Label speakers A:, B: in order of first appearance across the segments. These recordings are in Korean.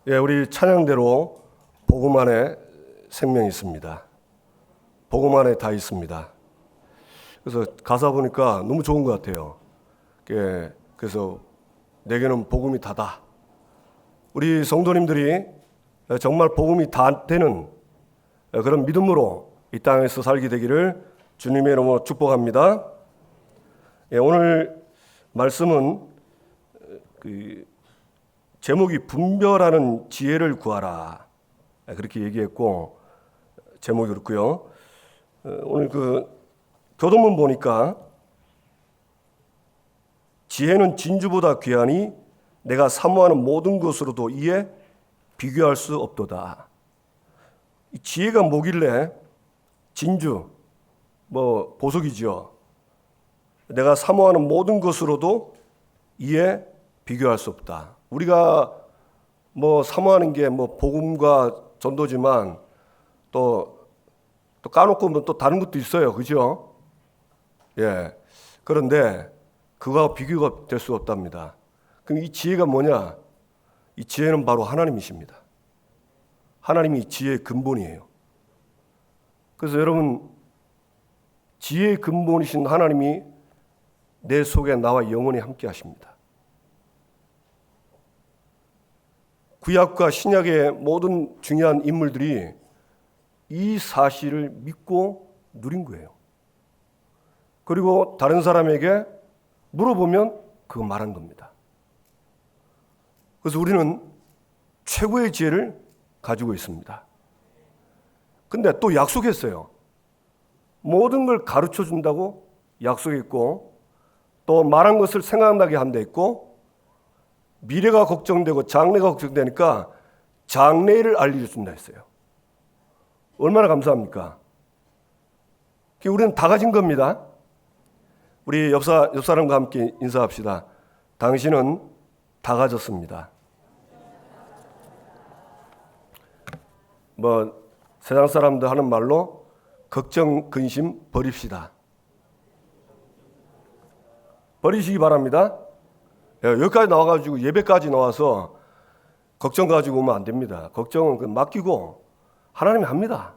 A: 예, 우리 찬양대로 복음 안에 생명이 있습니다. 복음 안에 다 있습니다. 그래서 가사 보니까 너무 좋은 것 같아요. 예, 그래서 내게는 복음이 다다. 우리 성도님들이 정말 복음이 다 되는 그런 믿음으로 이 땅에서 살게 되기를 주님의 이름으로 축복합니다. 예, 오늘 말씀은 제목이 분별하는 지혜를 구하라 그렇게 얘기했고 제목이 그렇고요. 오늘 교동문 보니까 지혜는 진주보다 귀하니 내가 사모하는 모든 것으로도 이에 비교할 수 없도다. 이 지혜가 뭐길래 진주 보석이죠. 내가 사모하는 모든 것으로도 이에 비교할 수 없다. 우리가 사모하는 게 복음과 전도지만 또 까놓고 또 다른 것도 있어요. 그죠? 예. 그런데 그거와 비교가 될 수 없답니다. 그럼 이 지혜가 뭐냐? 이 지혜는 바로 하나님이십니다. 하나님이 이 지혜의 근본이에요. 그래서 여러분, 지혜의 근본이신 하나님이 내 속에 나와 영원히 함께 하십니다. 구약과 신약의 모든 중요한 인물들이 이 사실을 믿고 누린 거예요. 그리고 다른 사람에게 물어보면 그거 말한 겁니다. 그래서 우리는 최고의 지혜를 가지고 있습니다. 근데 또 약속했어요. 모든 걸 가르쳐 준다고 약속했고, 또 말한 것을 생각나게 한다 했고, 미래가 걱정되고 장래가 걱정되니까 장래를 알려준다 했어요. 얼마나 감사합니까? 우리는 다 가진 겁니다. 우리 옆 사람과 함께 인사합시다. 당신은 다 가졌습니다. 세상 사람들 하는 말로 걱정, 근심 버립시다. 버리시기 바랍니다. 여기까지 나와가지고 예배까지 나와서 걱정 가지고 오면 안 됩니다. 걱정은 맡기고 하나님이 합니다.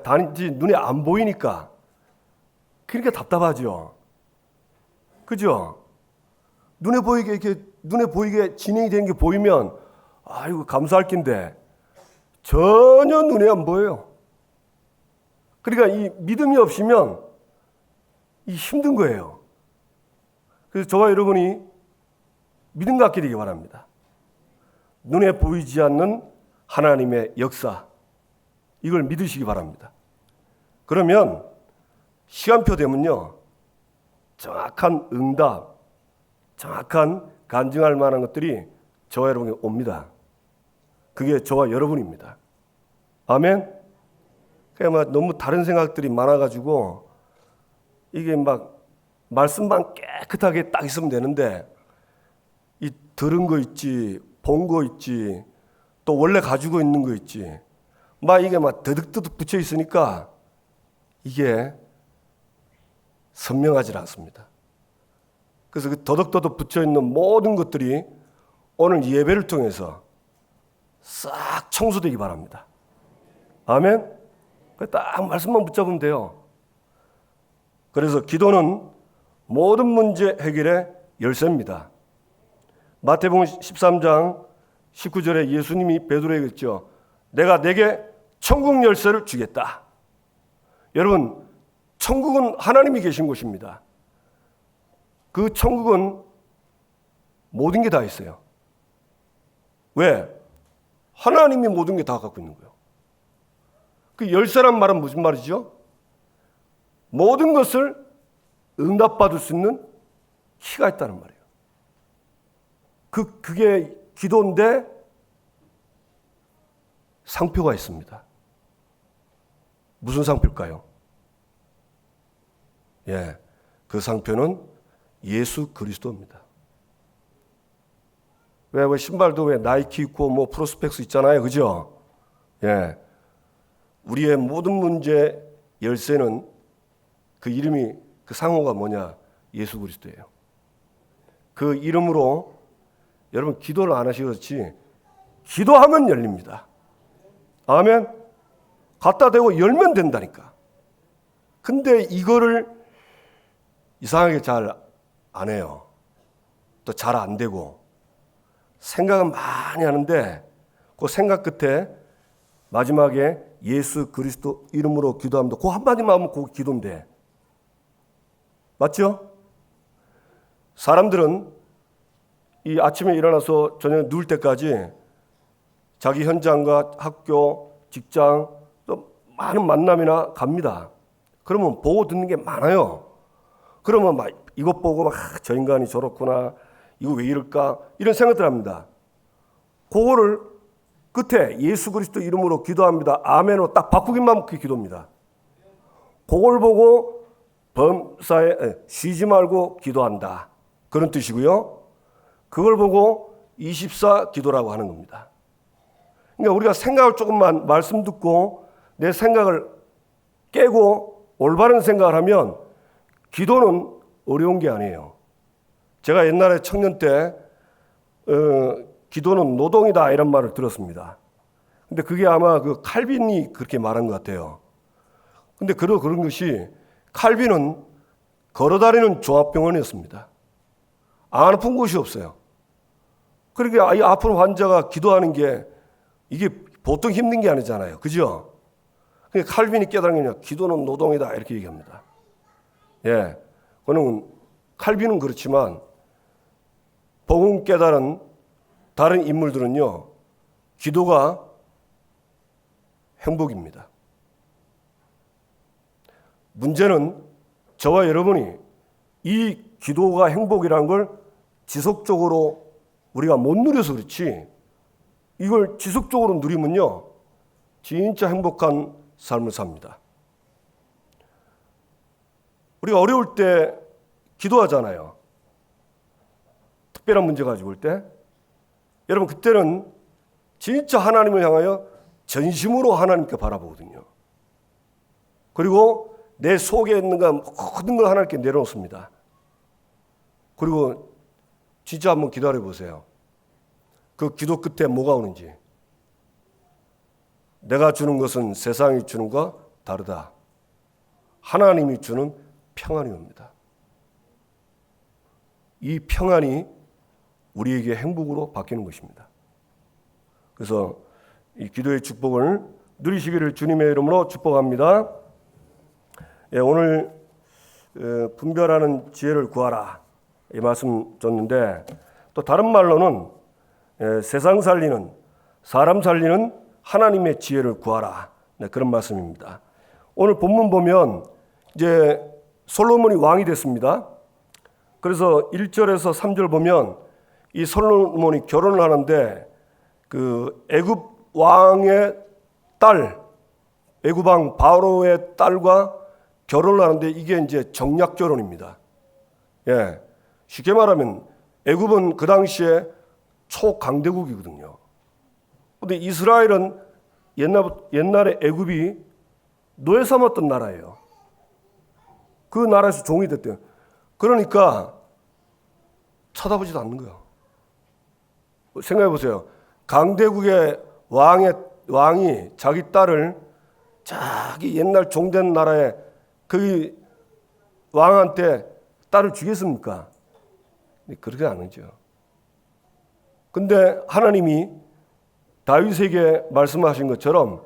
A: 단지 눈에 안 보이니까 그러니까 답답하죠. 그죠? 눈에 보이게 진행이 되는 게 보이면 아이고 감사할 낀데 전혀 눈에 안 보여요. 그러니까 이 믿음이 없으면 이 힘든 거예요. 그래서 저와 여러분이 믿음 갖게 되기 바랍니다. 눈에 보이지 않는 하나님의 역사, 이걸 믿으시기 바랍니다. 그러면 시간표 되면요, 정확한 응답, 정확한 간증할 만한 것들이 저와 여러분에게 옵니다. 그게 저와 여러분입니다. 아멘? 그냥 너무 다른 생각들이 많아가지고 이게 말씀만 깨끗하게 딱 있으면 되는데 이 들은 거 있지, 본 거 있지, 또 원래 가지고 있는 거 있지, 이게 더득더득 붙여 있으니까 이게 선명하지 않습니다. 그래서 그 더덕더덕 붙여 있는 모든 것들이 오늘 예배를 통해서 싹 청소되기 바랍니다. 아멘? 딱 말씀만 붙잡으면 돼요. 그래서 기도는 모든 문제 해결의 열쇠입니다. 마태복음 13장 19절에 예수님이 베드로에게 했죠. 내가 내게 천국 열쇠를 주겠다. 여러분, 천국은 하나님이 계신 곳입니다. 그 천국은 모든 게 다 있어요. 왜? 하나님이 모든 게 다 갖고 있는 거예요. 그 열쇠란 말은 무슨 말이죠? 모든 것을 응답받을 수 있는 키가 있다는 말이에요. 그게 기도인데 상표가 있습니다. 무슨 상표일까요? 그 상표는 예수 그리스도입니다. 왜 신발도 나이키 있고 프로스펙스 있잖아요. 그죠? 우리의 모든 문제 열쇠는 그 이름이 그 상호가 뭐냐? 예수 그리스도예요. 그 이름으로 여러분 기도를 안 하시고 그렇지 기도하면 열립니다. 아멘. 갖다 대고 열면 된다니까. 근데 이거를 이상하게 잘 안 해요. 또 잘 안 되고 생각은 많이 하는데 그 생각 끝에 마지막에 예수 그리스도 이름으로 기도합니다. 그 한마디만 하면 그 기도인데. 맞죠? 사람들은 이 아침에 일어나서 저녁에 누울 때까지 자기 현장과 학교, 직장, 또 많은 만남이나 갑니다. 그러면 보고 듣는 게 많아요. 그러면 막 이것 보고 막 저 인간이 저렇구나, 이거 왜 이럴까, 이런 생각들 합니다. 그거를 끝에 예수 그리스도 이름으로 기도합니다. 아멘으로 딱 바꾸기만 그 기도입니다. 그걸 보고 범사에 쉬지 말고 기도한다. 그런 뜻이고요. 그걸 보고 24 기도라고 하는 겁니다. 그러니까 우리가 생각을 조금만 말씀 듣고 내 생각을 깨고 올바른 생각을 하면 기도는 어려운 게 아니에요. 제가 옛날에 청년 때 기도는 노동이다 이런 말을 들었습니다. 근데 그게 아마 그 칼빈이 그렇게 말한 것 같아요. 근데 그런 것이 칼빈은 걸어다니는 종합병원이었습니다. 안 아픈 곳이 없어요. 그러니까 이 아픈 환자가 기도하는 게 이게 보통 힘든 게 아니잖아요. 그죠? 그러니까 칼빈이 깨달은 게 기도는 노동이다 이렇게 얘기합니다. 예, 그는 칼빈은 그렇지만 복음 깨달은 다른 인물들은요, 기도가 행복입니다. 문제는 저와 여러분이 이 기도가 행복이라는 걸 지속적으로 우리가 못 누려서 그렇지, 이걸 지속적으로 누리면요 진짜 행복한 삶을 삽니다. 우리가 어려울 때 기도하잖아요. 특별한 문제 가지고 올 때. 여러분 그때는 진짜 하나님을 향하여 전심으로 하나님께 바라보거든요. 그리고 내 속에 있는 거 모든 걸 하나님께 내려놓습니다. 그리고 진짜 한번 기다려 보세요. 그 기도 끝에 뭐가 오는지. 내가 주는 것은 세상이 주는 것과 다르다. 하나님이 주는 평안이 옵니다. 이 평안이 우리에게 행복으로 바뀌는 것입니다. 그래서 이 기도의 축복을 누리시기를 주님의 이름으로 축복합니다. 예, 오늘 분별하는 지혜를 구하라 이 말씀 줬는데, 또 다른 말로는 세상 살리는, 사람 살리는 하나님의 지혜를 구하라, 네, 그런 말씀입니다. 오늘 본문 보면 이제 솔로몬이 왕이 됐습니다. 그래서 1절에서 3절 보면 이 솔로몬이 결혼을 하는데 그 애굽 왕의 딸, 애굽 왕 바로의 딸과 결혼을 하는데 이게 이제 정략 결혼입니다. 예, 쉽게 말하면 애굽은 그 당시에 초강대국이거든요. 근데 이스라엘은 옛날에 애굽이 노예 삼았던 나라예요. 그 나라에서 종이 됐대요. 그러니까 쳐다보지도 않는 거예요. 생각해 보세요. 강대국의 왕이 자기 딸을 자기 옛날 종된 나라에 그 왕한테 딸을 주겠습니까? 그렇게 안 하죠. 근데 하나님이 다윗에게 말씀하신 것처럼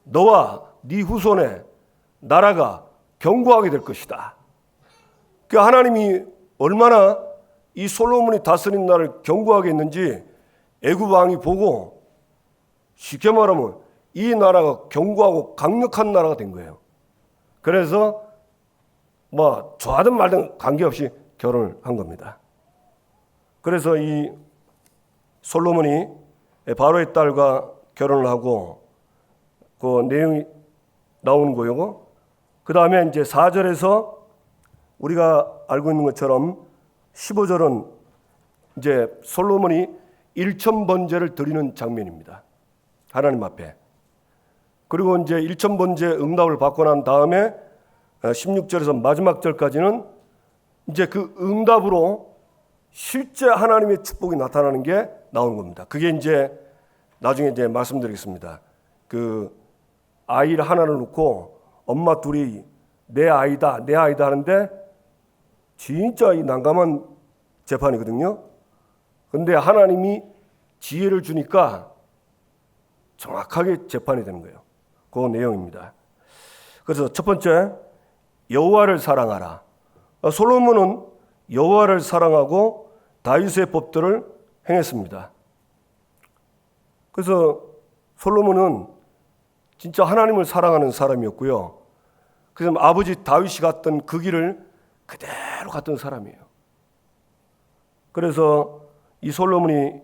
A: 너와 네 후손의 나라가 견고하게 될 것이다. 그 하나님이 얼마나 이 솔로몬이 다스린 나라를 견고하게 했는지 애굽 왕이 보고, 쉽게 말하면 이 나라가 견고하고 강력한 나라가 된 거예요. 그래서 뭐 좋아하든 말든 관계없이 결혼을 한 겁니다. 그래서 이 솔로몬이 바로의 딸과 결혼을 하고 그 내용이 나오는 거예요. 그 다음에 이제 4절에서 우리가 알고 있는 것처럼 15절은 이제 솔로몬이 1,000번제를 드리는 장면입니다. 하나님 앞에. 그리고 이제 1,000번제 응답을 받고 난 다음에 16절에서 마지막 절까지는 이제 그 응답으로 실제 하나님의 축복이 나타나는 게 나오는 겁니다. 그게 이제 나중에 이제 말씀드리겠습니다. 그 아이를 하나를 놓고 엄마 둘이 내 아이다 하는데 진짜 이 난감한 재판이거든요. 근데 하나님이 지혜를 주니까 정확하게 재판이 되는 거예요. 그 내용입니다. 그래서 첫 번째, 여호와를 사랑하라. 솔로몬은 여호와를 사랑하고 다윗의 법들을 행했습니다. 그래서 솔로몬은 진짜 하나님을 사랑하는 사람이었고요. 그래서 아버지 다윗이 갔던 그 길을 그대로 갔던 사람이에요. 그래서 이 솔로몬이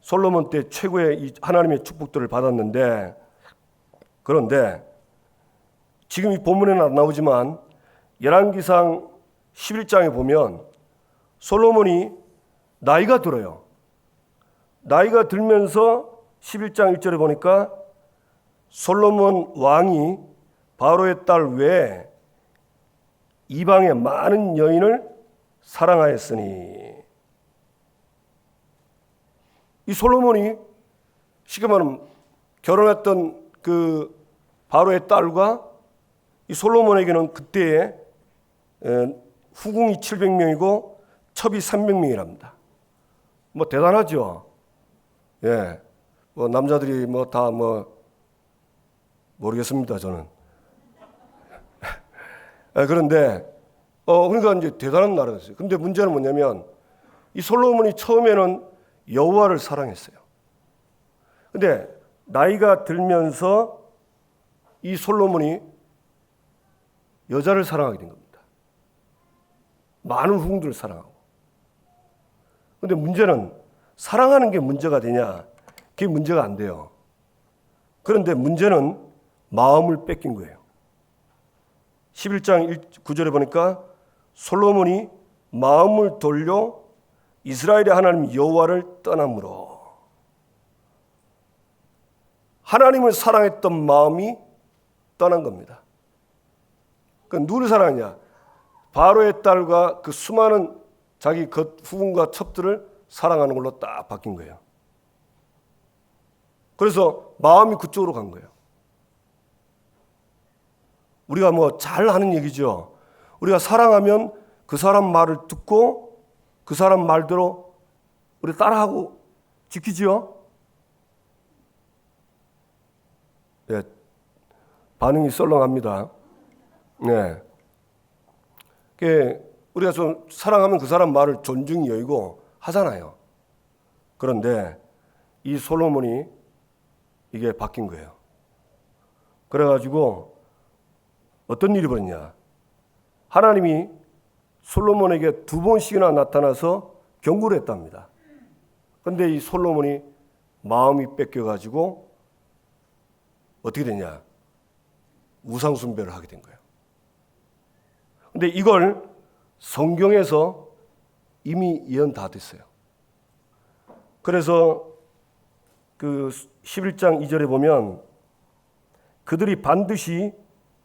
A: 솔로몬 때 최고의 이 하나님의 축복들을 받았는데, 그런데 지금 이 본문에는 안 나오지만 열왕기상 11장에 보면 솔로몬이 나이가 들어요. 나이가 들면서 11장 1절에 보니까 솔로몬 왕이 바로의 딸 외에 이방의 많은 여인을 사랑하였으니, 이 솔로몬이 쉽게 말하면 결혼했던 그 바로의 딸과 이 솔로몬에게는 그때에 후궁이 700명이고 첩이 300명이랍니다. 뭐 대단하죠. 예, 뭐 남자들이 뭐 다 뭐 모르겠습니다, 저는. 그런데 그러니까 이제 대단한 나라였어요. 근데 문제는 뭐냐면 이 솔로몬이 처음에는 여호와를 사랑했어요. 근데 나이가 들면서 이 솔로몬이 여자를 사랑하게 된 겁니다. 많은 후궁들을 사랑하고. 근데 문제는 사랑하는 게 문제가 되냐? 그게 문제가 안 돼요. 그런데 문제는 마음을 뺏긴 거예요. 11장 9절에 보니까 솔로몬이 마음을 돌려 이스라엘의 하나님 여호와를 떠남으로, 하나님을 사랑했던 마음이 떠난 겁니다. 그 누구를 사랑하냐? 바로의 딸과 그 수많은 자기 후궁과 첩들을 사랑하는 걸로 딱 바뀐 거예요. 그래서 마음이 그쪽으로 간 거예요. 우리가 뭐 잘 하는 얘기죠. 우리가 사랑하면 그 사람 말을 듣고 그 사람 말대로 우리 따라하고 지키지요. 네, 반응이 썰렁합니다. 네, 우리가 좀 사랑하면 그 사람 말을 존중히 여기고 하잖아요. 그런데 이 솔로몬이 이게 바뀐 거예요. 그래가지고 어떤 일이 벌어졌냐? 하나님이 솔로몬에게 2번씩이나 나타나서 경고를 했답니다. 그런데 이 솔로몬이 마음이 뺏겨가지고 어떻게 되냐? 우상 숭배를 하게 된 거예요. 그런데 이걸 성경에서 이미 예언 다 됐어요. 그래서 그 11장 2절에 보면 그들이 반드시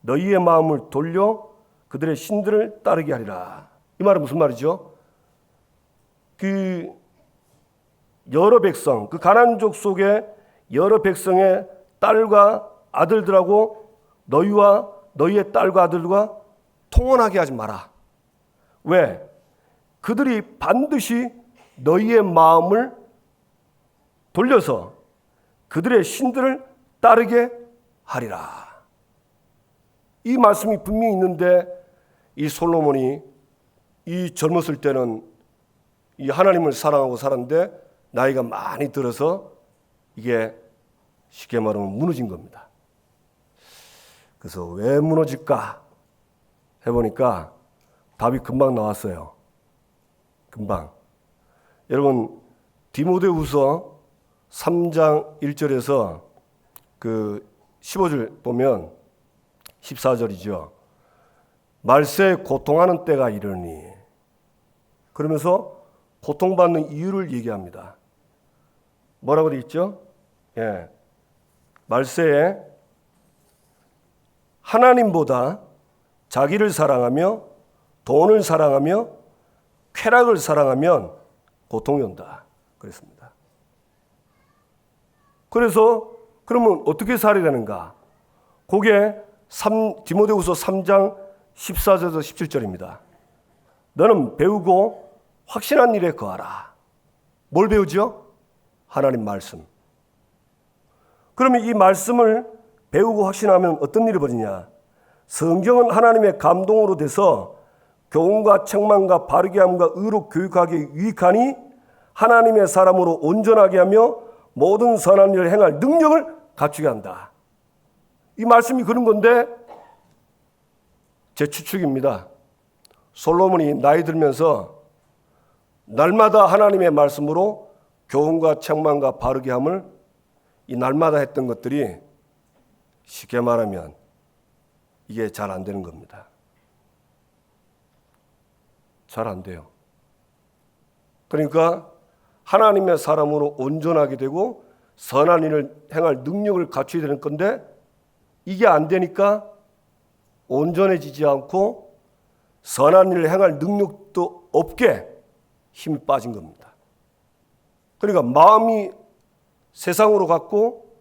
A: 너희의 마음을 돌려 그들의 신들을 따르게 하리라. 이 말은 무슨 말이죠? 그 여러 백성, 그 가나안족 속에 여러 백성의 딸과 아들들하고 너희와 너희의 딸과 아들과 통혼하게 하지 마라. 왜? 그들이 반드시 너희의 마음을 돌려서 그들의 신들을 따르게 하리라. 이 말씀이 분명히 있는데 이 솔로몬이 이 젊었을 때는 이 하나님을 사랑하고 살았는데 나이가 많이 들어서 이게 쉽게 말하면 무너진 겁니다. 그래서 왜 무너질까 해보니까 답이 금방 나왔어요. 금방. 여러분 디모데후서 3장 1절에서 그 15절 보면 14절이죠. 말세에 고통하는 때가 이르니, 그러면서 고통받는 이유를 얘기합니다. 뭐라고 되어 있죠? 예. 말세에 하나님보다 자기를 사랑하며 돈을 사랑하며 쾌락을 사랑하면 고통이 온다. 그랬습니다. 그래서 그러면 어떻게 살아야 되는가? 그게 디모데후서 3장 14절에서 17절입니다. 너는 배우고 확신한 일에 거하라. 뭘 배우죠? 하나님 말씀. 그러면 이 말씀을 배우고 확신하면 어떤 일이 벌어지냐? 성경은 하나님의 감동으로 돼서 교훈과 책망과 바르게 함과 의로 교육하기 유익하니 하나님의 사람으로 온전하게 하며 모든 선한 일을 행할 능력을 갖추게 한다. 이 말씀이 그런 건데 제 추측입니다. 솔로몬이 나이 들면서 날마다 하나님의 말씀으로 교훈과 책망과 바르게 함을 이 날마다 했던 것들이 쉽게 말하면 이게 잘 안 되는 겁니다. 잘 안 돼요. 그러니까 하나님의 사람으로 온전하게 되고 선한 일을 행할 능력을 갖춰야 되는 건데 이게 안 되니까 온전해지지 않고 선한 일을 행할 능력도 없게 힘이 빠진 겁니다. 그러니까 마음이 세상으로 갔고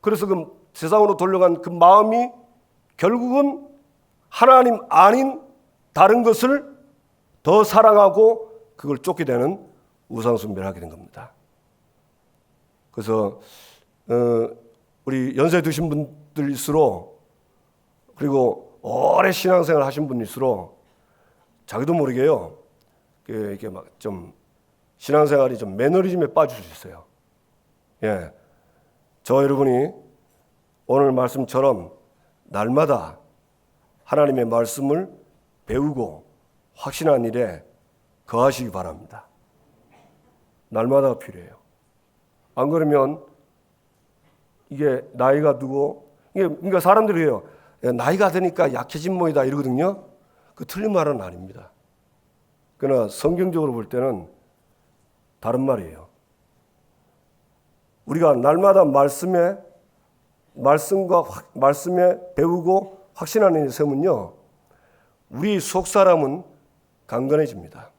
A: 그래서 그 세상으로 돌려간 그 마음이 결국은 하나님 아닌 다른 것을 더 사랑하고 그걸 쫓게 되는 우상숭배를 하게 된 겁니다. 그래서 우리 연세 드신 분들일수록 그리고 오래 신앙생활 하신 분일수록 자기도 모르게요 이렇게 막 좀 신앙생활이 좀 매너리즘에 빠질 수 있어요. 예, 저 여러분이 오늘 말씀처럼 날마다 하나님의 말씀을 배우고 확신한 일에 거하시기 바랍니다. 날마다 필요해요. 안 그러면 이게 나이가 들고 그러니까 사람들이 해요. 나이가 드니까 약해진 모이다 이러거든요. 그 틀린 말은 아닙니다. 그러나 성경적으로 볼 때는 다른 말이에요. 우리가 날마다 말씀에 배우고 확신하는 일을 세우면요, 우리 속 사람은 강건해집니다.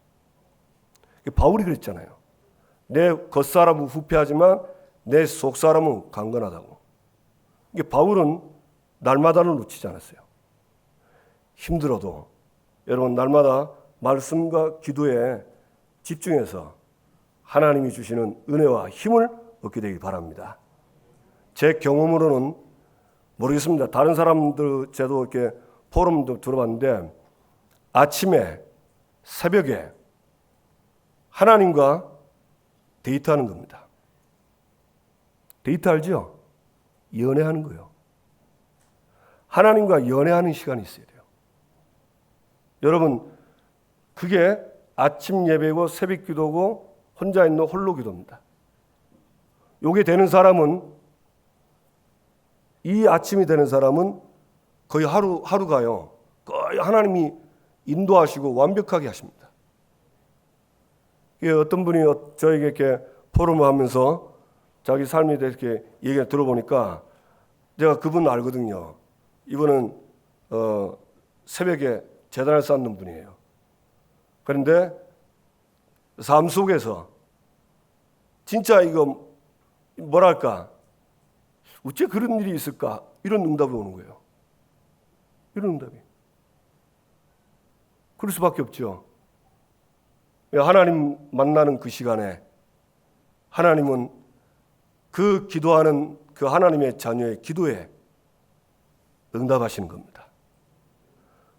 A: 바울이 그랬잖아요. 내 겉사람은 후패하지만 내 속 사람은 강건하다고. 이게 바울은 날마다는 놓치지 않았어요. 힘들어도 여러분 날마다 말씀과 기도에 집중해서 하나님이 주시는 은혜와 힘을 얻게 되길 바랍니다. 제 경험으로는 모르겠습니다. 다른 사람들 저도 이렇게 포럼도 들어봤는데 아침에 새벽에 하나님과 데이트하는 겁니다. 데이트 알죠? 연애하는 거예요. 하나님과 연애하는 시간이 있어야 돼요. 여러분 그게 아침 예배고 새벽 기도고 혼자 있는 홀로 기도입니다. 요게 되는 사람은 이 아침이 되는 사람은 거의 하루가요. 거의 하나님이 인도하시고 완벽하게 하십니다. 어떤 분이 저에게 이렇게 포럼을 하면서 자기 삶에 대해서 이렇게 얘기를 들어보니까 제가 그분 알거든요. 이분은 새벽에 제단을 쌓는 분이에요. 그런데 삶 속에서 진짜 이거 뭐랄까 어째 그런 일이 있을까 이런 응답이 오는 거예요. 이런 응답이. 그럴 수밖에 없죠. 하나님 만나는 그 시간에 하나님은 그 기도하는 그 하나님의 자녀의 기도에 응답하시는 겁니다.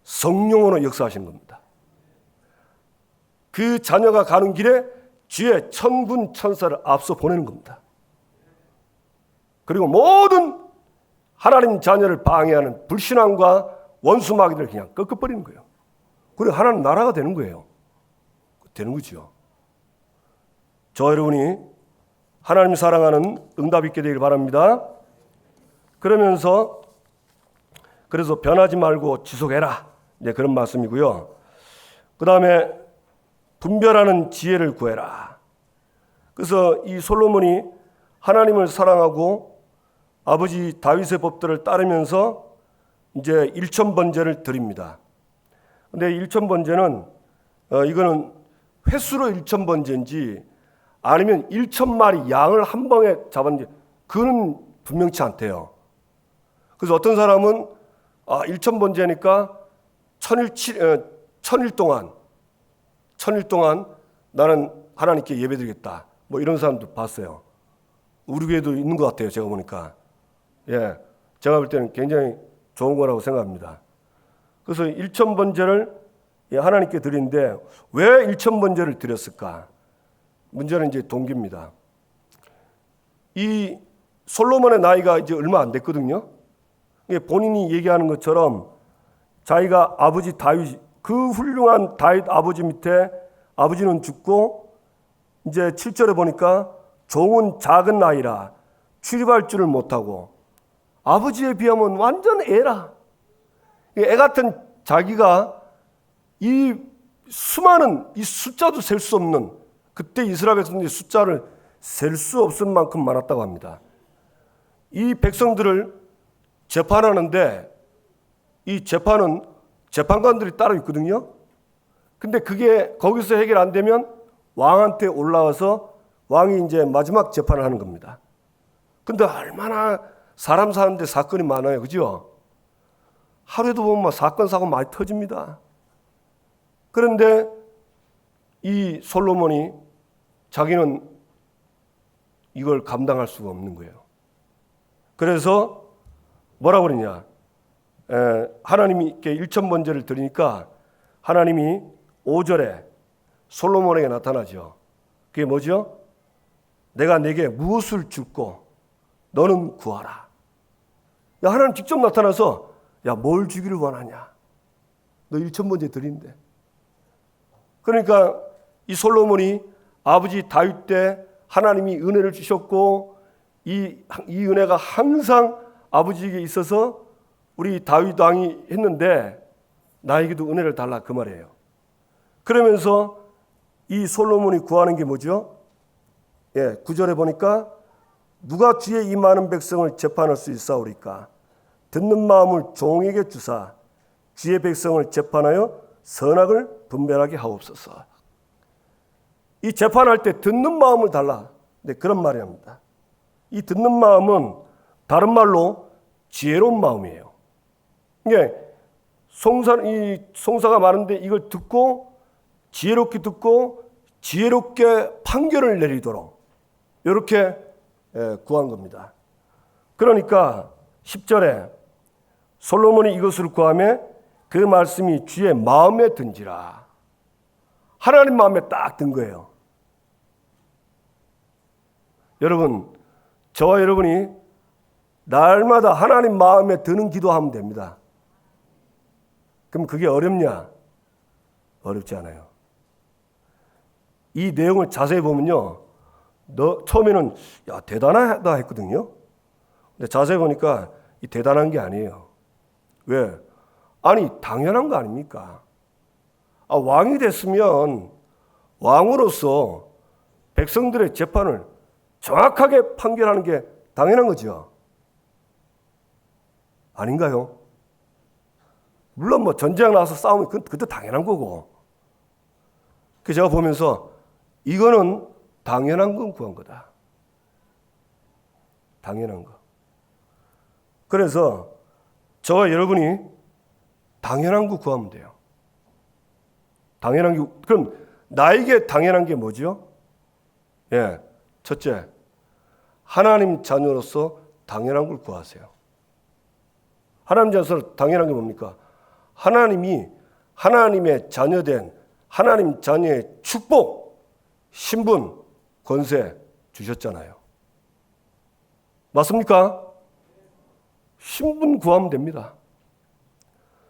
A: 성령으로 역사하시는 겁니다. 그 자녀가 가는 길에 주의 천군 천사를 앞서 보내는 겁니다. 그리고 모든 하나님 자녀를 방해하는 불신앙과 원수마귀들을 그냥 꺾어버리는 거예요. 그리고 하나님 나라가 되는 거예요. 되는 거죠. 저 여러분이 하나님 사랑하는 응답 있게 되길 바랍니다. 그러면서 그래서 변하지 말고 지속해라. 네, 그런 말씀이고요. 그 다음에 분별하는 지혜를 구해라. 그래서 이 솔로몬이 하나님을 사랑하고 아버지 다윗의 법들을 따르면서 이제 1000번제를 드립니다. 근데 1000번제는 이거는 횟수로 1000번제인지 아니면 1000마리 양을 한 방에 잡았는지 그건 분명치 않대요. 그래서 어떤 사람은 1000번제니까 천일 동안 나는 하나님께 예배드리겠다. 뭐 이런 사람도 봤어요. 우리 교회도 있는 것 같아요. 제가 보니까. 예, 제가 볼 때는 굉장히 좋은 거라고 생각합니다. 그래서 1000번제를 하나님께 드리는데 왜 1000번제를 드렸을까? 문제는 이제 동기입니다. 이 솔로몬의 나이가 이제 얼마 안 됐거든요. 본인이 얘기하는 것처럼 자기가 아버지 다윗, 그 훌륭한 다윗 아버지 밑에 아버지는 죽고 이제 7절에 보니까 종은 작은 나이라 출입할 줄을 못하고 아버지에 비하면 완전 애라. 애 같은 자기가 이 수많은 이 숫자도 셀 수 없는 그때 이스라엘 백성들이 숫자를 셀 수 없을 만큼 많았다고 합니다. 이 백성들을 재판하는데 이 재판은 재판관들이 따로 있거든요. 근데 그게 거기서 해결 안 되면 왕한테 올라와서 왕이 이제 마지막 재판을 하는 겁니다. 근데 얼마나 사람 사는데 사건이 많아요. 그죠? 하루에도 보면 사건, 사고 많이 터집니다. 그런데 이 솔로몬이 자기는 이걸 감당할 수가 없는 거예요. 그래서 뭐라고 그러냐? 하나님께 1000번제를 드리니까 하나님이 5절에 솔로몬에게 나타나죠. 그게 뭐죠? 내가 내게 무엇을 줄고 너는 구하라. 야, 하나님 직접 나타나서 야, 뭘 주기를 원하냐? 너 1000번제 드린대. 그러니까 이 솔로몬이 아버지 다윗 때 하나님이 은혜를 주셨고 이 은혜가 항상 아버지에게 있어서 우리 다윗 왕이 했는데 나에게도 은혜를 달라 그 말이에요. 그러면서 이 솔로몬이 구하는 게 뭐죠? 9절에 보니까 누가 주의 이 많은 백성을 재판할 수 있사오리까? 듣는 마음을 종에게 주사 주의 백성을 재판하여 선악을 분별하게 하옵소서. 이 재판할 때 듣는 마음을 달라. 네, 그런 말입니다. 이 듣는 마음은 다른 말로 지혜로운 마음이에요. 이게 송사가 많은데 이걸 듣고 지혜롭게 듣고 지혜롭게 판결을 내리도록 이렇게 구한 겁니다. 그러니까 10절에 솔로몬이 이것을 구하며 그 말씀이 주의 마음에 든지라. 하나님 마음에 딱 든 거예요. 여러분, 저와 여러분이 날마다 하나님 마음에 드는 기도하면 됩니다. 그럼 그게 어렵냐? 어렵지 않아요. 이 내용을 자세히 보면요, 처음에는 야 대단하다 했거든요. 근데 자세히 보니까 이 대단한 게 아니에요. 왜? 아니 당연한 거 아닙니까? 왕이 됐으면 왕으로서 백성들의 재판을 정확하게 판결하는 게 당연한 거죠. 아닌가요? 물론 뭐 전쟁 나와서 싸우면 그것도 당연한 거고. 그래서 제가 보면서 이거는 당연한 건 구한 거다. 당연한 거. 그래서 저와 여러분이 당연한 거 구하면 돼요. 당연한 게, 그럼 나에게 당연한 게 뭐죠? 첫째, 하나님 자녀로서 당연한 걸 구하세요. 하나님 자녀로서 당연한 게 뭡니까? 하나님이 하나님의 자녀된 하나님 자녀의 축복, 신분, 권세 주셨잖아요. 맞습니까? 신분 구하면 됩니다.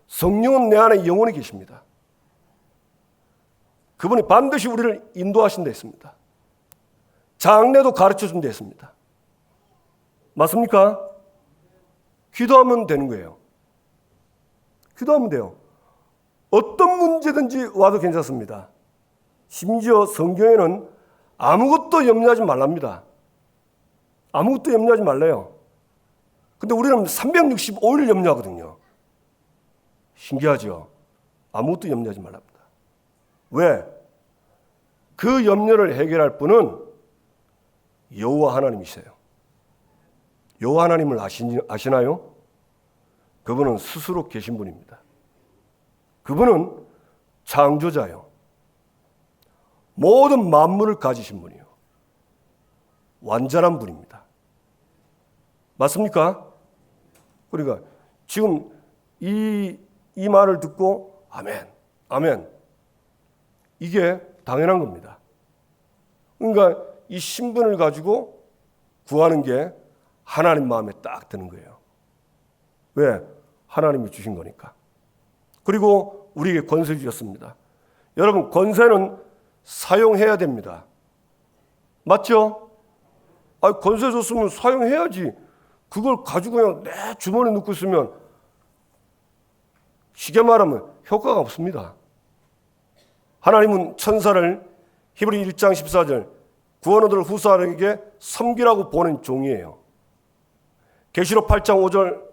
A: 성령은 내 안에 영원히 계십니다. 그분이 반드시 우리를 인도하신 데 있습니다. 장래도 가르쳐준 데 있습니다. 맞습니까? 기도하면 되는 거예요. 기도하면 돼요. 어떤 문제든지 와도 괜찮습니다. 심지어 성경에는 아무것도 염려하지 말랍니다. 아무것도 염려하지 말래요. 근데 우리는 365일 염려하거든요. 신기하죠? 아무것도 염려하지 말랍니다. 왜? 그 염려를 해결할 분은 여호와 하나님이세요. 요 하나님을 아시나요? 그분은 스스로 계신 분입니다. 그분은 창조자요. 모든 만물을 가지신 분이요. 완전한 분입니다. 맞습니까? 그러니까 지금 이 말을 듣고 아멘, 아멘. 이게 당연한 겁니다. 그러니까 이 신분을 가지고 구하는 게 하나님 마음에 딱 드는 거예요. 왜? 하나님이 주신 거니까. 그리고 우리에게 권세 주셨습니다. 여러분, 권세는 사용해야 됩니다. 맞죠? 권세 줬으면 사용해야지. 그걸 가지고 그냥 내 주머니에 넣고 있으면 쉽게 말하면 효과가 없습니다. 하나님은 천사를 히브리 1장 14절 구원얻을 후사에게 섬기라고 보낸 종이에요. 계시록 8장 5절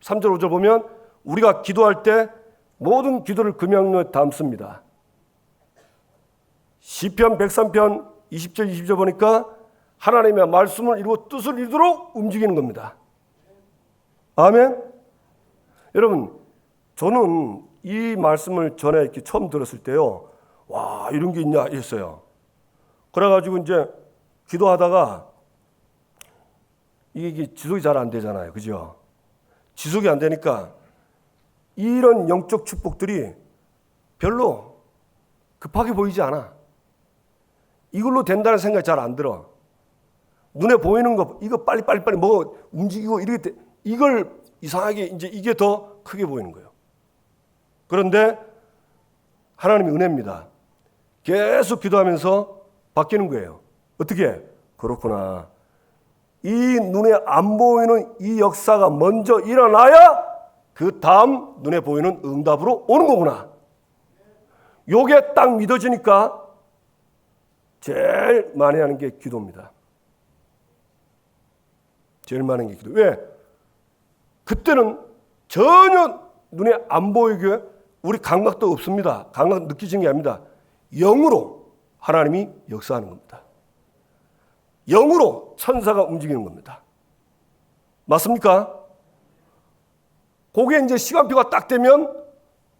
A: 3절 5절 보면 우리가 기도할 때 모든 기도를 그 명령에 담습니다. 시편 103편 20절 20절 보니까 하나님의 말씀을 이루어 뜻을 이루도록 움직이는 겁니다. 아멘. 여러분, 저는 이 말씀을 전에 이렇게 처음 들었을 때요, 와, 이런 게 있냐 이랬어요. 그래가지고 이제 기도하다가 이게 지속이 잘 안 되잖아요, 그죠? 지속이 안 되니까 이런 영적 축복들이 별로 급하게 보이지 않아. 이걸로 된다는 생각이 잘 안 들어. 눈에 보이는 거 이거 빨리 뭐 움직이고 이렇게 이걸 이상하게 이제 이게 더 크게 보이는 거예요. 그런데 하나님의 은혜입니다. 계속 기도하면서 바뀌는 거예요. 어떻게? 그렇구나. 이 눈에 안 보이는 이 역사가 먼저 일어나야 그 다음 눈에 보이는 응답으로 오는 거구나. 요게 딱 믿어지니까 제일 많이 하는 게 기도입니다. 제일 많은 게 기도. 왜? 그때는 전혀 눈에 안 보이게 우리 감각도 없습니다. 감각 느끼지는 게 아닙니다. 영으로 하나님이 역사하는 겁니다. 영으로 천사가 움직이는 겁니다. 맞습니까? 그게 이제 시간표가 딱 되면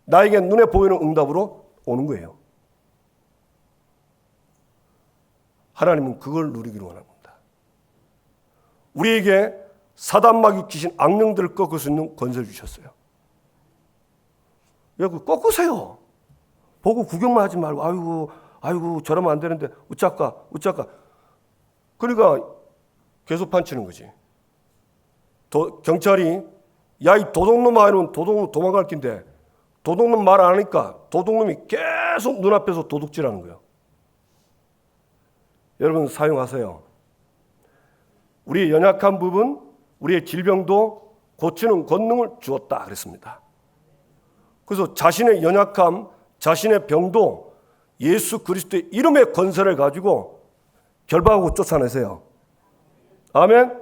A: 나에게 눈에 보이는 응답으로 오는 거예요. 하나님은 그걸 누리기로 원합니다. 우리에게 사단마귀 귀신 악령들을 꺾을 수 있는 권세를 주셨어요. 여러분 꺾으세요. 보고 구경만 하지 말고 아이고 저러면 안 되는데 어쩔까. 그러니까 계속 판치는 거지. 경찰이 야 이 도둑놈아 이러면 도둑놈 도망갈 낀데 도둑놈 말 안 하니까 도둑놈이 계속 눈앞에서 도둑질하는 거예요. 여러분 사용하세요. 우리의 연약한 부분, 우리의 질병도 고치는 권능을 주었다 그랬습니다. 그래서 자신의 연약함, 자신의 병도 예수 그리스도의 이름의 권세를 가지고 결박하고 쫓아내세요. 아멘?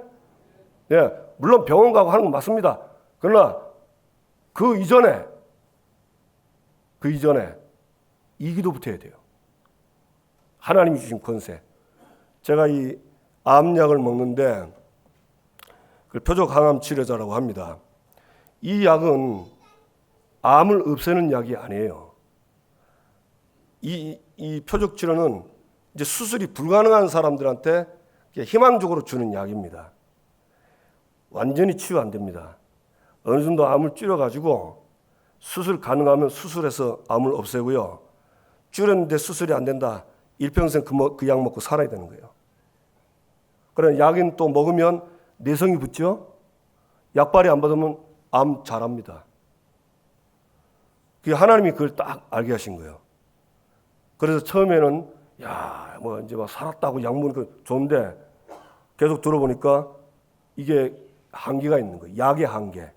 A: 네, 물론 병원 가고 하는 건 맞습니다. 그러나 그 이전에 이 기도부터 해야 돼요. 하나님이 주신 권세. 제가 이 암약을 먹는데 그걸 표적항암 치료제라고 합니다. 이 약은 암을 없애는 약이 아니에요. 이 표적 치료는 이제 수술이 불가능한 사람들한테 희망적으로 주는 약입니다. 완전히 치유 안 됩니다. 어느 정도 암을 줄여가지고 수술 가능하면 수술해서 암을 없애고요. 줄였는데 수술이 안 된다. 일평생 그 약 먹고 살아야 되는 거예요. 그런 약은 또 먹으면 내성이 붙죠. 약발이 안 받으면 암 잘합니다. 하나님이 그걸 딱 알게 하신 거예요. 그래서 처음에는 뭐 이제 막 살았다고 약 먹으니까 좋은데 계속 들어보니까 이게 한계가 있는 거예요. 약의 한계.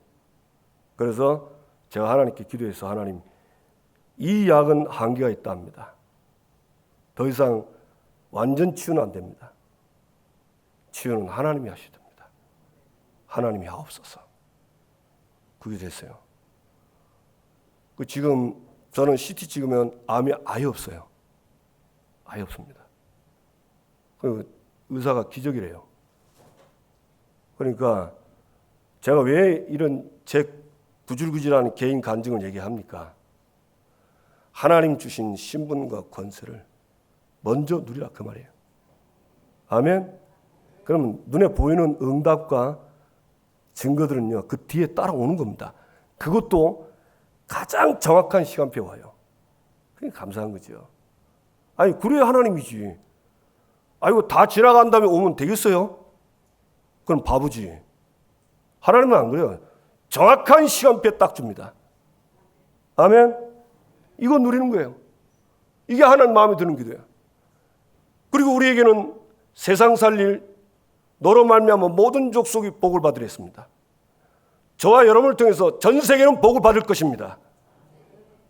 A: 그래서 제가 하나님께 기도해서 하나님 이 약은 한계가 있다 합니다. 더 이상 완전 치유는 안 됩니다. 치유는 하나님이 하셔야 됩니다. 하나님이 하옵소서. 그게 됐어요. 지금 저는 CT 찍으면 암이 아예 없어요. 아예 없습니다. 의사가 기적이래요. 그러니까 제가 왜 이런 제 구질구질한 개인 간증을 얘기합니까? 하나님 주신 신분과 권세를 먼저 누리라 그 말이에요. 아멘? 그러면 눈에 보이는 응답과 증거들은요, 그 뒤에 따라오는 겁니다. 그것도 가장 정확한 시간표에 와요. 그게 감사한 거죠. 아니, 그래야 하나님이지. 아이고, 다 지나간 다음에 오면 되겠어요? 그럼 바보지. 하나님은 안 그래요. 정확한 시간표에 딱 줍니다. 아멘? 이거 누리는 거예요. 이게 하나님 마음에 드는 기도예요. 그리고 우리에게는 세상 살릴 너로 말미암아 모든 족속이 복을 받으려 했습니다. 저와 여러분을 통해서 전 세계는 복을 받을 것입니다.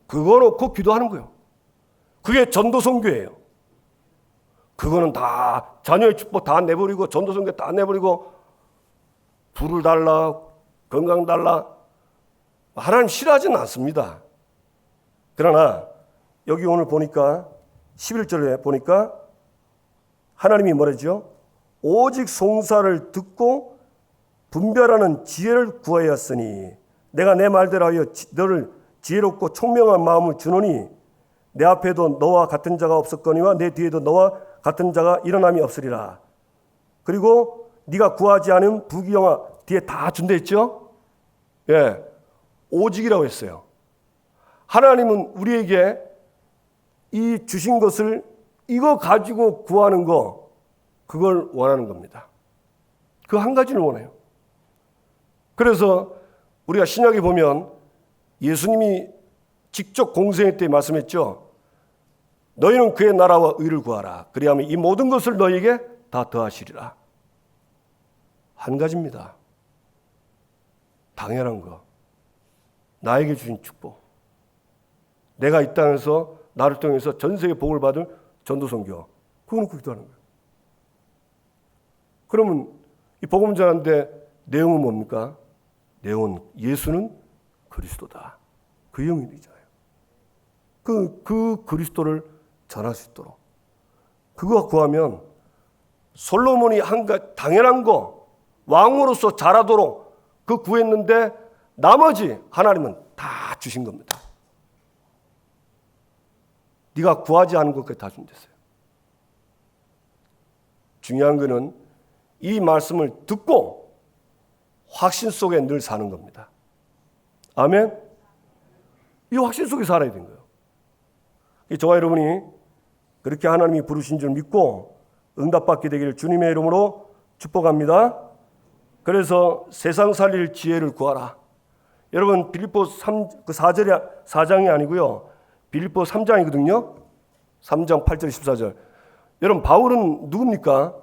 A: 그거 놓고 기도하는 거예요. 그게 전도선교예요. 그거는 다 자녀의 축복 다 내버리고 전도선교 다 내버리고 부를 달라 건강 달라 하나님 싫어하지는 않습니다. 그러나 여기 오늘 보니까 11절에 보니까 하나님이 뭐라죠? 오직 송사를 듣고 분별하는 지혜를 구하였으니 내가 내 말대로 하여 너를 지혜롭고 총명한 마음을 주노니 내 앞에도 너와 같은 자가 없었거니와 내 뒤에도 너와 같은 자가 일어남이 없으리라. 그리고 네가 구하지 않은 부귀영화 뒤에 다 준다 했죠? 예, 오직이라고 했어요. 하나님은 우리에게 이 주신 것을 이거 가지고 구하는 거 그걸 원하는 겁니다. 그 한 가지를 원해요. 그래서 우리가 신약에 보면 예수님이 직접 공생애 때 말씀했죠. 너희는 그의 나라와 의를 구하라. 그리하면 이 모든 것을 너희에게 다 더하시리라. 한 가지입니다. 당연한 거. 나에게 주신 축복. 내가 이 땅에서 나를 통해서 전 세계 복을 받을 전도선교. 그거 놓고 기도하는 거예요. 그러면 이 복음 전하는데 내용은 뭡니까? 내용은 예수는 그리스도다. 그 내용이잖아요. 그 그리스도를 전할 수 있도록. 그거 구하면 솔로몬이 당연한 거 왕으로서 잘하도록 그 구했는데 나머지 하나님은 다 주신 겁니다. 네가 구하지 않은 것까지 다 준댔어요. 중요한 거는 이 말씀을 듣고 확신 속에 늘 사는 겁니다. 아멘? 이 확신 속에 살아야 되는 거예요. 저와 여러분이 그렇게 하나님이 부르신 줄 믿고 응답받게 되기를 주님의 이름으로 축복합니다. 그래서 세상 살릴 지혜를 구하라. 여러분 빌립보 4장이 아니고요. 빌립보 3장이거든요. 3장 8절 14절. 여러분 바울은 누굽니까?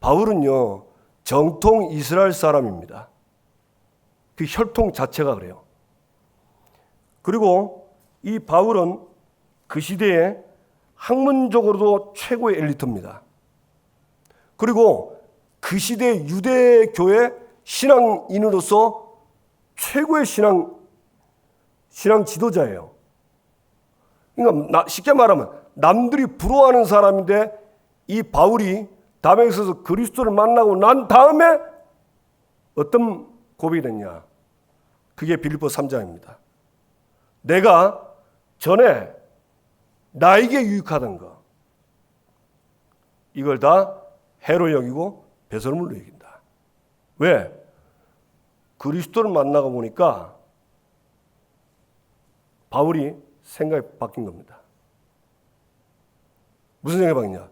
A: 바울은요. 정통 이스라엘 사람입니다. 그 혈통 자체가 그래요. 그리고 이 바울은 그 시대에 학문적으로도 최고의 엘리트입니다. 그리고 그 시대 유대교의 신앙인으로서 최고의 신앙 지도자예요. 그러니까 쉽게 말하면 남들이 부러워하는 사람인데 이 바울이 다메섹에서 그리스도를 만나고 난 다음에 어떤 고백이 됐냐? 그게 빌립보 3장입니다. 내가 전에 나에게 유익하던 거 이걸 다 해로 여기고 배설물로 여긴다. 왜? 그리스도를 만나고 보니까 바울이 생각이 바뀐 겁니다. 무슨 생각이 바뀌냐?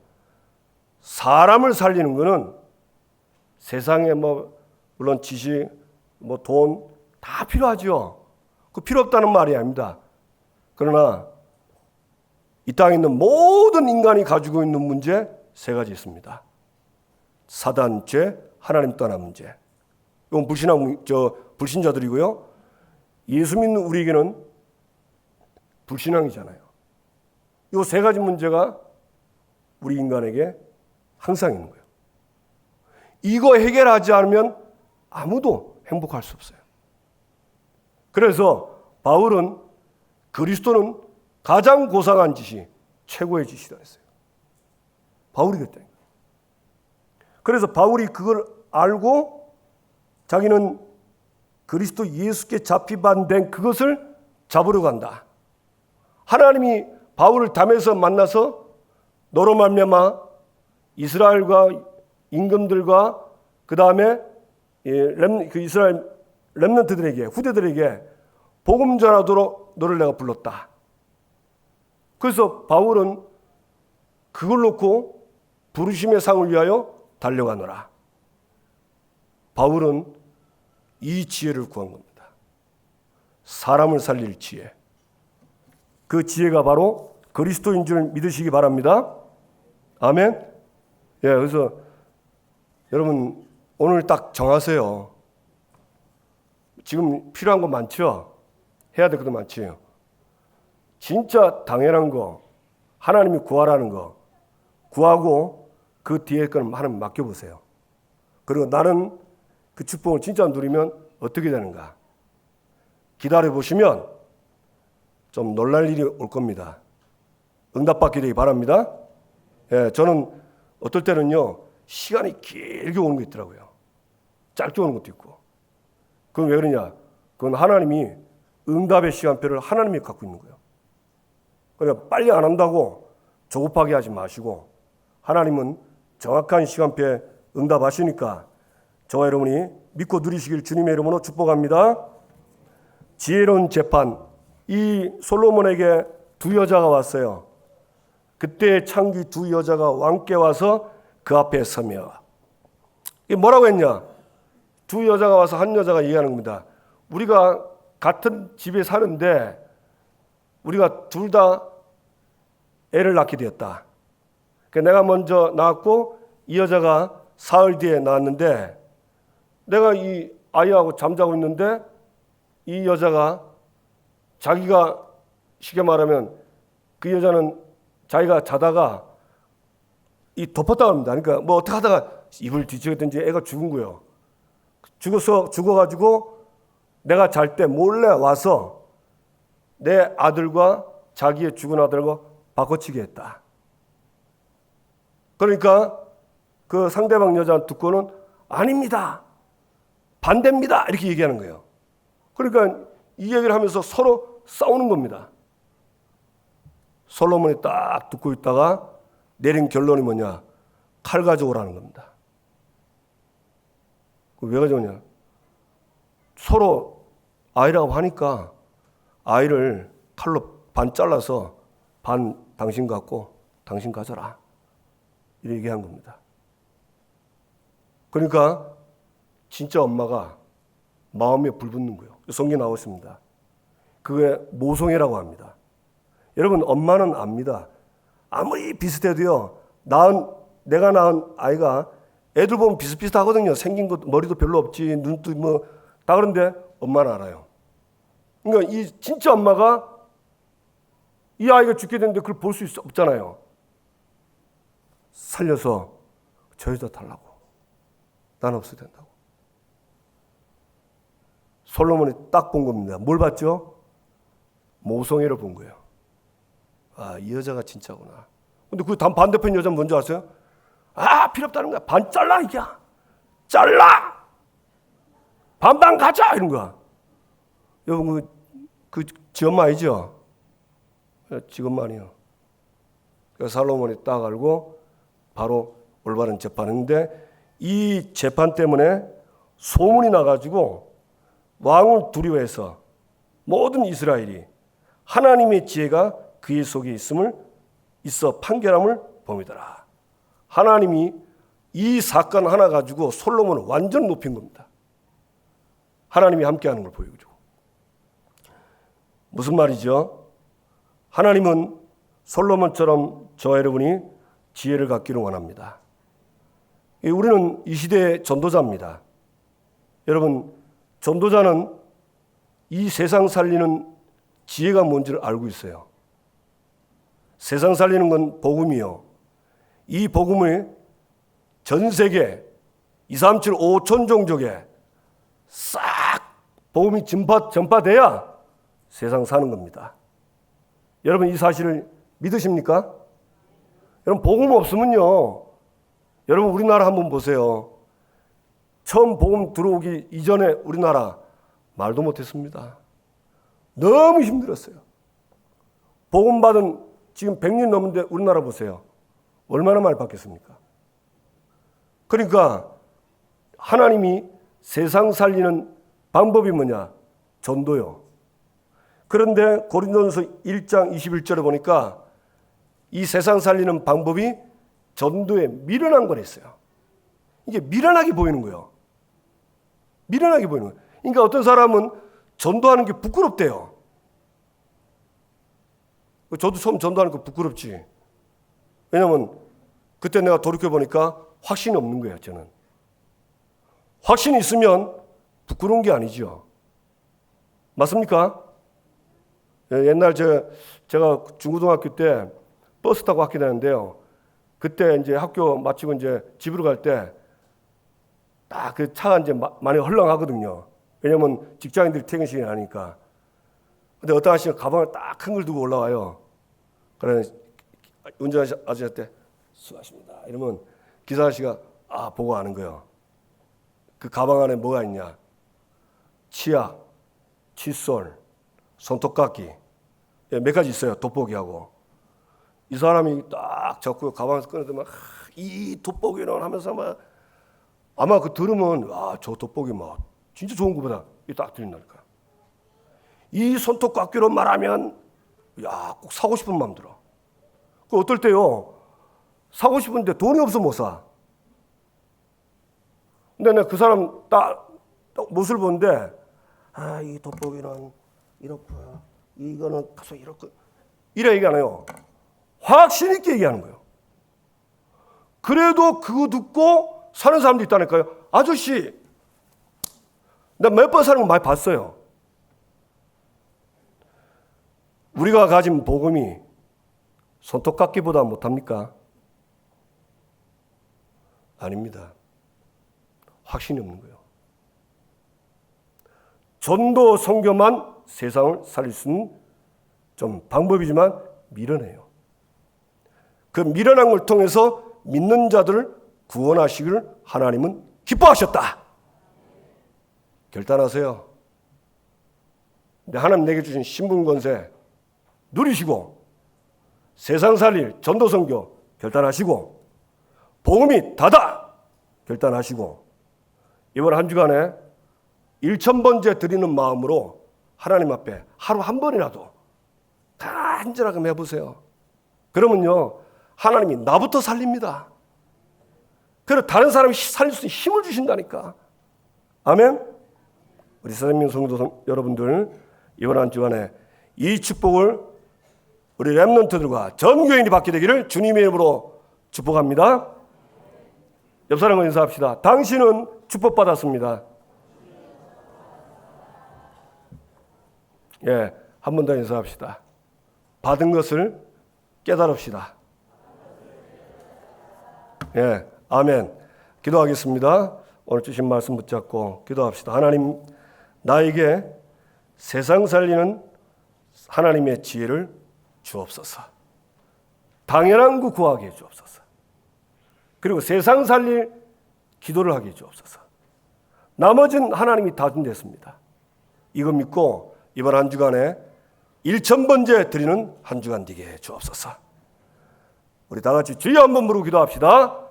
A: 사람을 살리는 거는 세상에 물론 지식, 돈 다 필요하죠. 그 필요 없다는 말이 아닙니다. 그러나 이 땅에 있는 모든 인간이 가지고 있는 문제 세 가지 있습니다. 사단, 죄, 하나님 떠난 문제. 이건 불신자들이고요. 예수 믿는 우리에게는 불신앙이잖아요. 이 세 가지 문제가 우리 인간에게 항상 있는 거예요. 이거 해결하지 않으면 아무도 행복할 수 없어요. 그래서 바울은 그리스도는 가장 고상한 짓이 최고의 짓이다 했어요. 바울이 그랬다니까. 그래서 바울이 그걸 알고 자기는 그리스도 예수께 잡히반된 그것을 잡으러 간다. 하나님이 바울을 담에서 만나서 너로 말미암아 이스라엘과 임금들과 그 다음에 이스라엘 렘넌트들에게, 후대들에게 복음 전하도록 너를 내가 불렀다. 그래서 바울은 그걸 놓고 부르심의 상을 위하여 달려가노라. 바울은 이 지혜를 구한 겁니다. 사람을 살릴 지혜. 그 지혜가 바로 그리스도인 줄 믿으시기 바랍니다. 아멘. 예, 그래서 여러분 오늘 딱 정하세요. 지금 필요한 거 많죠? 해야 될 것도 많지요. 진짜 당연한 거, 하나님이 구하라는 거 구하고 그 뒤에 거는 하나님 맡겨보세요. 그리고 나는 그 축복을 진짜 누리면 어떻게 되는가? 기다려보시면 좀 놀랄 일이 올 겁니다. 응답받게 되기 바랍니다. 예, 저는 어떨 때는요, 시간이 길게 오는 게 있더라고요. 짧게 오는 것도 있고. 그건 왜 그러냐? 그건 하나님이 응답의 시간표를 하나님이 갖고 있는 거예요. 그러니까 빨리 안 한다고 조급하게 하지 마시고, 하나님은 정확한 시간표에 응답하시니까 저와 여러분이 믿고 누리시길 주님의 이름으로 축복합니다. 지혜로운 재판. 이 솔로몬에게 두 여자가 왔어요. 그때 창기 두 여자가 왕께 와서 그 앞에 서며, 이게 뭐라고 했냐? 두 여자가 와서 한 여자가 얘기하는 겁니다. 우리가 같은 집에 사는데 우리가 둘 다 애를 낳게 되었다. 그러니까 내가 먼저 낳았고 이 여자가 사흘 뒤에 낳았는데, 내가 이 아이하고 잠자고 있는데 이 여자가 자기가 쉽게 말하면 그 여자는 자기가 자다가 이 덮었다고 합니다. 그러니까 뭐 어떻게 하다가 입을 뒤치겠든지 애가 죽은 거예요. 죽어가지고 내가 잘 때 몰래 와서 내 아들과 자기의 죽은 아들과 바꿔치기 했다. 그러니까 그 상대방 여자 듣고는 아닙니다, 반대입니다, 이렇게 얘기하는 거예요. 그러니까 이 얘기를 하면서 서로 싸우는 겁니다. 솔로몬이 딱 듣고 있다가 내린 결론이 뭐냐? 칼 가져오라는 겁니다. 왜 가져오냐? 서로 아이라고 하니까 아이를 칼로 반 잘라서 반 당신 갖고 당신 가져라, 이렇게 얘기한 겁니다. 그러니까 진짜 엄마가 마음에 불붙는 거예요. 성경에 나와 있습니다. 그게 모성애라고 합니다. 여러분, 엄마는 압니다. 아무리 비슷해도요, 내가 낳은 아이가 애들 보면 비슷비슷하거든요. 생긴 것, 머리도 별로 없지, 눈도 뭐 다 그런데 엄마는 알아요. 그러니까 이 진짜 엄마가 이 아이가 죽게 됐는데 그걸 볼 수 없잖아요. 살려서 저 여자 달라고. 난 없어도 된다고. 솔로몬이 딱 본 겁니다. 뭘 봤죠? 모성애를 본 거예요. 아, 이 여자가 진짜구나. 근데 그 반대편 여자는 뭔지 아세요? 아, 필요 없다는 거야. 반 잘라, 이게. 잘라! 반반 가자! 이런 거야. 여러분, 지 엄마 아니죠? 지 엄마 아니에요. 그래서 솔로몬이 딱 알고 바로 올바른 재판했는데, 이 재판 때문에 소문이 나가지고 왕을 두려워해서 모든 이스라엘이 하나님의 지혜가 그의 속에 있어 판결함을 봅니다라. 하나님이 이 사건 하나 가지고 솔로몬을 완전 높인 겁니다. 하나님이 함께하는 걸 보여주고. 무슨 말이죠? 하나님은 솔로몬처럼 저와 여러분이 지혜를 갖기를 원합니다. 우리는 이 시대의 전도자입니다. 여러분, 전도자는 이 세상 살리는 지혜가 뭔지를 알고 있어요. 세상 살리는 건 복음이요. 이 복음을 전 세계 2, 3, 7, 5천 종족에 싹 복음이 전파돼야 세상 사는 겁니다. 여러분, 이 사실을 믿으십니까? 여러분, 복음 없으면요, 여러분 우리나라 한번 보세요. 처음 복음 들어오기 이전에 우리나라 말도 못했습니다. 너무 힘들었어요. 복음 받은 지금 100년 넘는데 우리나라 보세요. 얼마나 많이 바뀌었습니까? 그러니까 하나님이 세상 살리는 방법이 뭐냐? 전도요. 그런데 고린도전서 1장 21절에 보니까 이 세상 살리는 방법이 전도에 미련한 거랬어요. 이게 미련하게 보이는 거예요. 미련하게 보이는 거예요. 그러니까 어떤 사람은 전도하는 게 부끄럽대요. 저도 처음 전도하는 거 부끄럽지. 왜냐면 그때 내가 돌이켜보니까 확신이 없는 거예요. 저는. 확신이 있으면 부끄러운 게 아니죠. 맞습니까? 옛날 제가 중고등학교 때 버스 타고 학교 다녔는데요. 그때 이제 학교 마치고 이제 집으로 갈 때 딱 그 차가 이제 많이 헐렁하거든요. 왜냐면 직장인들이 퇴근 시간이 아니니까. 근데 어떤 아저씨가 가방을 딱 큰 걸 두고 올라와요. 그래 운전하시 아저씨한테 수고하십니다. 이러면 기사 아저씨가 보고 아는 거예요. 그 가방 안에 뭐가 있냐? 치약, 칫솔, 손톱깎이 몇 가지 있어요. 돋보기하고. 이 사람이 딱 잡고 가방에서 꺼내더만 이 돋보기는 하면서 막 아마 그 들으면 저 돋보기 막 진짜 좋은 거보다 딱 들린다니까. 이 손톱깎이로 말하면 꼭 사고 싶은 마음 들어. 그 어떨 때요 사고 싶은데 돈이 없어 못 사. 근데 내가 그 사람 딱 모습을 보는데 이 돋보기는 이렇고요. 이거는 가서 이렇고 이래 얘기 안 해요. 확신 있게 얘기하는 거예요. 그래도 그거 듣고 사는 사람도 있다니까요. 아저씨, 나 몇 번 사는 거 많이 봤어요. 우리가 가진 복음이 손톱깎이보다 못합니까? 아닙니다. 확신이 없는 거예요. 전도 선교만 세상을 살릴 수 있는 좀 방법이지만 미련해요. 그 미련한 걸 통해서 믿는 자들을 구원하시기를 하나님은 기뻐하셨다. 결단하세요. 근데 하나님 내게 주신 신분 권세 누리시고 세상 살릴 전도 선교 결단하시고 복음이 다다 결단하시고 이번 한 주간에 1,000번째 드리는 마음으로 하나님 앞에 하루 한 번이라도 간절하게 해보세요. 그러면요 하나님이 나부터 살립니다. 그리고 다른 사람이 살릴 수 있는 힘을 주신다니까. 아멘. 우리 사랑하는 성도 여러분들 이번 한 주간에 이 축복을 우리 렘넌트들과 전 교인이 받게 되기를 주님의 이름으로 축복합니다. 옆 사람과 인사합시다. 당신은 축복받았습니다. 한 번 더 인사합시다. 받은 것을 깨달읍시다. 아멘. 기도하겠습니다. 오늘 주신 말씀 붙잡고 기도합시다. 하나님, 나에게 세상 살리는 하나님의 지혜를 주옵소서. 당연한 거 구하게 해 주옵소서. 그리고 세상 살릴 기도를 하게 해 주옵소서. 나머지는 하나님이 다 준댔습니다. 이거 믿고 이번 한 주간에 1,000번째 드리는 한 주간 되게 해 주옵소서. 우리 다 같이 주여 한번 부르고 기도합시다.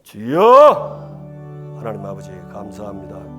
A: 주여. 하나님 아버지 감사합니다.